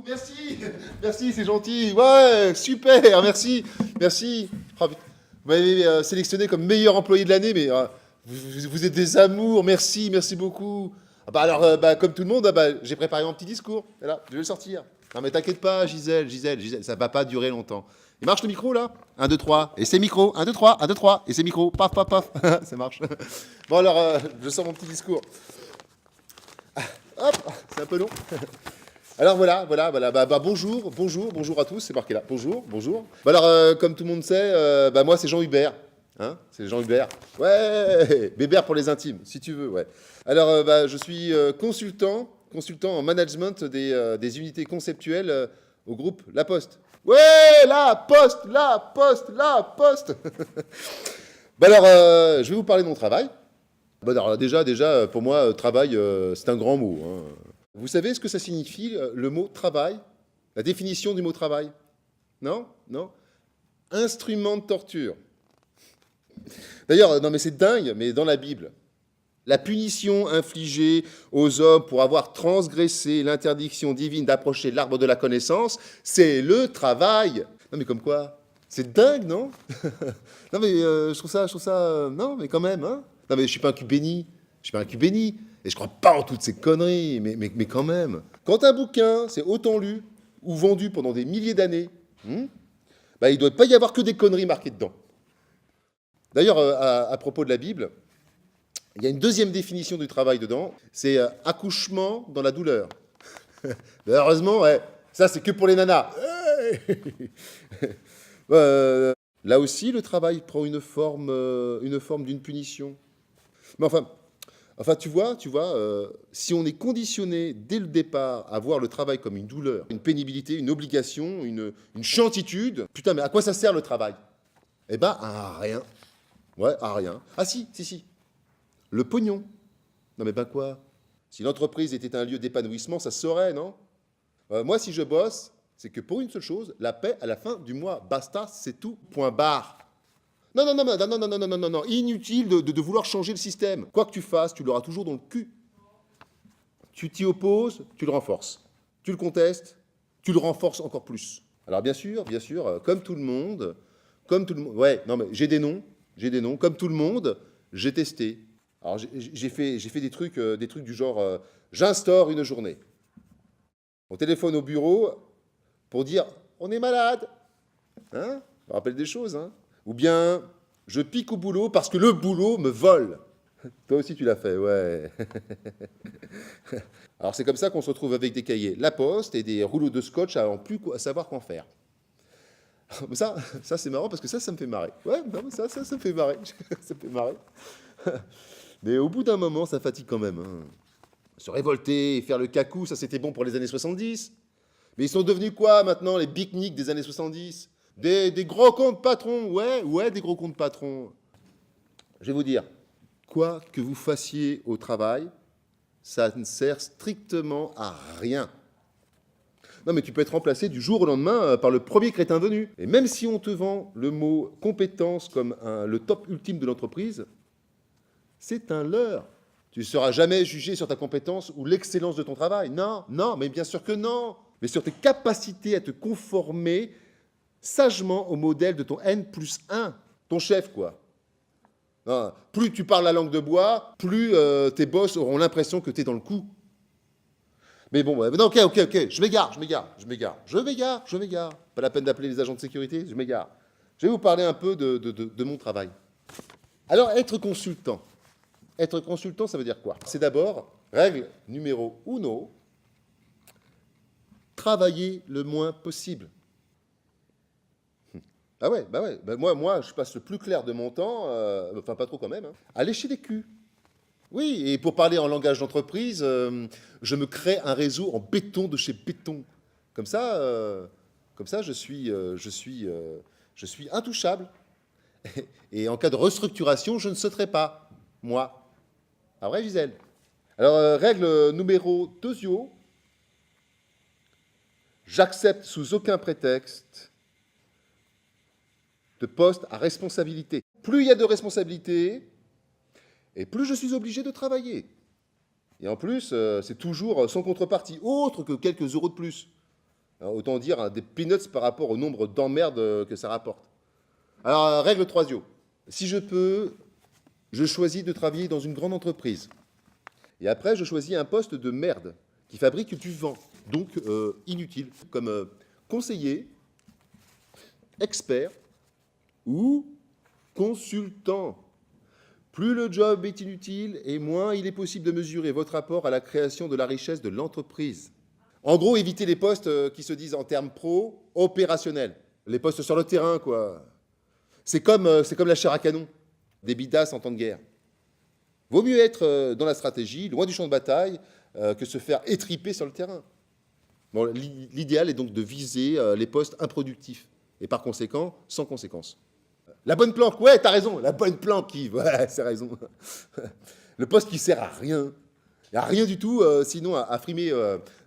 merci, merci, c'est gentil. Ouais, super, merci, merci. Oh, putain. Vous m'avez sélectionné comme meilleur employé de l'année, mais vous êtes des amours, merci, merci beaucoup. Ah bah alors, comme tout le monde, j'ai préparé mon petit discours. Voilà, je vais le sortir. Non mais t'inquiète pas, Gisèle, ça va pas durer longtemps. Il marche le micro là? Un, 2, 3, et c'est micro. Un, 2, 3, 1, 2, 3, et c'est micro. Paf, paf, paf. Ça marche. Bon alors, je sors mon petit discours. Hop, c'est un peu long. Alors voilà. Bonjour à tous, c'est marqué là. Bonjour. Bah alors, comme tout le monde sait, moi c'est Jean Hubert. Hein, c'est Jean Hubert. Ouais, Bébert pour les intimes, si tu veux, ouais. Alors, je suis consultant en management des unités conceptuelles au groupe La Poste. Ouais, La Poste. Bah alors, je vais vous parler de mon travail. Bah alors, déjà, pour moi, travail, c'est un grand mot, hein. Vous savez ce que ça signifie, le mot travail? La définition du mot travail? Non? Instrument de torture. D'ailleurs, non mais c'est dingue, mais dans la Bible, la punition infligée aux hommes pour avoir transgressé l'interdiction divine d'approcher l'arbre de la connaissance, c'est le travail. Non mais comme quoi? C'est dingue, non? Non mais je trouve ça, non mais quand même, hein? Non mais je suis pas un cul béni. Et je crois pas en toutes ces conneries, mais quand même. Quand un bouquin, c'est autant lu ou vendu pendant des milliers d'années, il ne doit pas y avoir que des conneries marquées dedans. D'ailleurs, à propos de la Bible, il y a une deuxième définition du travail dedans, c'est accouchement dans la douleur. Heureusement, ouais, ça c'est que pour les nanas. Là aussi, le travail prend une forme d'une punition. Mais enfin, tu vois, si on est conditionné dès le départ à voir le travail comme une douleur, une pénibilité, une obligation, une chantitude, putain, mais à quoi ça sert le travail? Eh ben, à rien. Ouais, à rien. Ah si. Le pognon. Non mais ben quoi? Si l'entreprise était un lieu d'épanouissement, ça se saurait, non? Moi, si je bosse, c'est que pour une seule chose, la paix à la fin du mois. Basta, c'est tout. Point barre. Non. Inutile de vouloir changer le système. Quoi que tu fasses, tu l'auras toujours dans le cul. Tu t'y opposes, tu le renforces. Tu le contestes, tu le renforces encore plus. Alors bien sûr, comme tout le monde, ouais, non mais j'ai des noms, comme tout le monde, j'ai testé. Alors j'ai fait des trucs du genre, j'instaure une journée. On téléphone au bureau pour dire, on est malade. Hein? Je me rappelle des choses, hein? Ou bien, je pique au boulot parce que le boulot me vole. Toi aussi, tu l'as fait, ouais. Alors, c'est comme ça qu'on se retrouve avec des cahiers La Poste et des rouleaux de scotch à savoir quoi en faire. Ça c'est marrant parce que ça me fait marrer. Ouais, non, ça me fait marrer. Ça me fait marrer. Mais au bout d'un moment, ça fatigue quand même, hein. Se révolter et faire le cacou, ça c'était bon pour les années 70. Mais ils sont devenus quoi maintenant, les beatniks des années 70? Des gros comptes patrons, ouais, des gros comptes patrons. Je vais vous dire, quoi que vous fassiez au travail, ça ne sert strictement à rien. Non, mais tu peux être remplacé du jour au lendemain par le premier crétin venu. Et même si on te vend le mot compétence comme le top ultime de l'entreprise, c'est un leurre. Tu ne seras jamais jugé sur ta compétence ou l'excellence de ton travail. Non, mais bien sûr que non. Mais sur tes capacités à te conformer sagement au modèle de ton N+1, ton chef, quoi. Non, plus tu parles la langue de bois, plus tes boss auront l'impression que tu es dans le coup. Mais bon, non, ok, je m'égare. Pas la peine d'appeler les agents de sécurité, je m'égare. Je vais vous parler un peu de mon travail. Alors, être consultant, ça veut dire quoi? C'est d'abord, règle numéro 1, travailler le moins possible. Ah ouais, moi, je passe le plus clair de mon temps, enfin pas trop quand même, hein, à lécher des culs. Oui, et pour parler en langage d'entreprise, je me crée un réseau en béton de chez béton. Comme ça, je suis intouchable. Et en cas de restructuration, je ne sauterai pas, moi. Ah vrai, Gisèle? Alors, règle numéro 2, j'accepte sous aucun prétexte de poste à responsabilité. Plus il y a de responsabilités, et plus je suis obligé de travailler. Et en plus, c'est toujours sans contrepartie, autre que quelques euros de plus. Autant dire des peanuts par rapport au nombre d'emmerdes que ça rapporte. Alors, règle 3 Si je peux, je choisis de travailler dans une grande entreprise. Et après, je choisis un poste de merde qui fabrique du vent, donc inutile, comme conseiller, expert ou consultant. Plus le job est inutile et moins il est possible de mesurer votre apport à la création de la richesse de l'entreprise. En gros, évitez les postes qui se disent en termes pro, opérationnels. Les postes sur le terrain, quoi. C'est comme la chair à canon, des bidasses en temps de guerre. Vaut mieux être dans la stratégie, loin du champ de bataille, que se faire étriper sur le terrain. Bon, l'idéal est donc de viser les postes improductifs et par conséquent, sans conséquence. La bonne planque, ouais, t'as raison, la bonne planque, Yves, ouais, c'est raison. Le poste qui sert à rien. Il n'y a rien du tout, sinon à frimer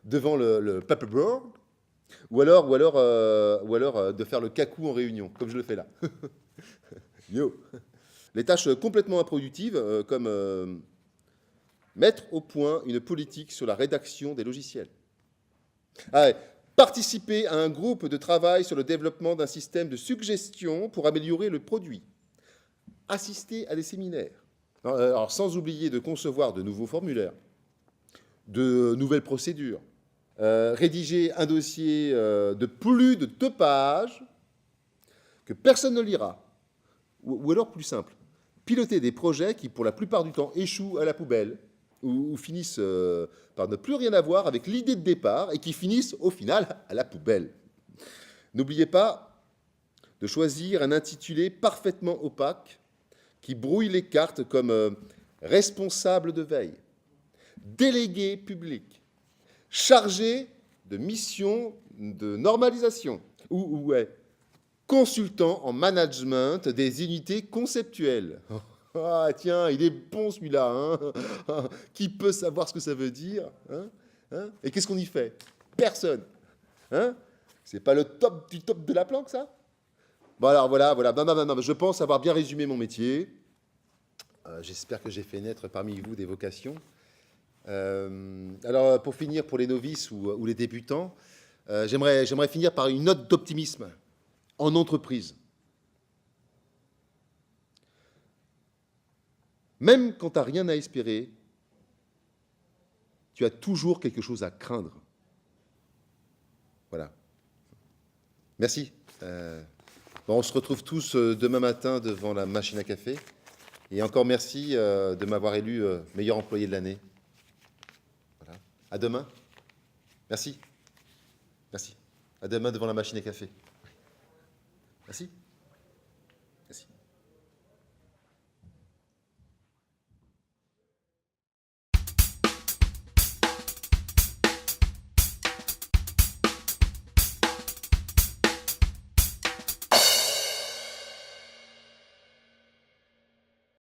devant le paperboard, ou alors de faire le cacou en réunion, comme je le fais là. Yo. Les tâches complètement improductives, comme mettre au point une politique sur la rédaction des logiciels. Ah ouais. Participer à un groupe de travail sur le développement d'un système de suggestion pour améliorer le produit. Assister à des séminaires. Alors, sans oublier de concevoir de nouveaux formulaires, de nouvelles procédures. Rédiger un dossier de plus de 2 pages que personne ne lira. Ou alors, plus simple, piloter des projets qui, pour la plupart du temps, échouent à la poubelle ou finissent par ne plus rien avoir avec l'idée de départ et qui finissent, au final, à la poubelle. N'oubliez pas de choisir un intitulé parfaitement opaque qui brouille les cartes comme responsable de veille, délégué public, chargé de mission de normalisation ou consultant en management des unités conceptuelles. Ah tiens, il est bon celui-là, hein. Qui peut savoir ce que ça veut dire, hein? Et qu'est-ce qu'on y fait? Personne. Hein? C'est pas le top du top de la planque, ça? Bon alors voilà. Non, je pense avoir bien résumé mon métier. J'espère que j'ai fait naître parmi vous des vocations. Alors pour finir, pour les novices ou les débutants, j'aimerais finir par une note d'optimisme en entreprise. Même quand tu n'as rien à espérer, tu as toujours quelque chose à craindre. Voilà. Merci. On se retrouve tous demain matin devant la machine à café. Et encore merci de m'avoir élu meilleur employé de l'année. Voilà. À demain. Merci. Merci. À demain devant la machine à café. Merci.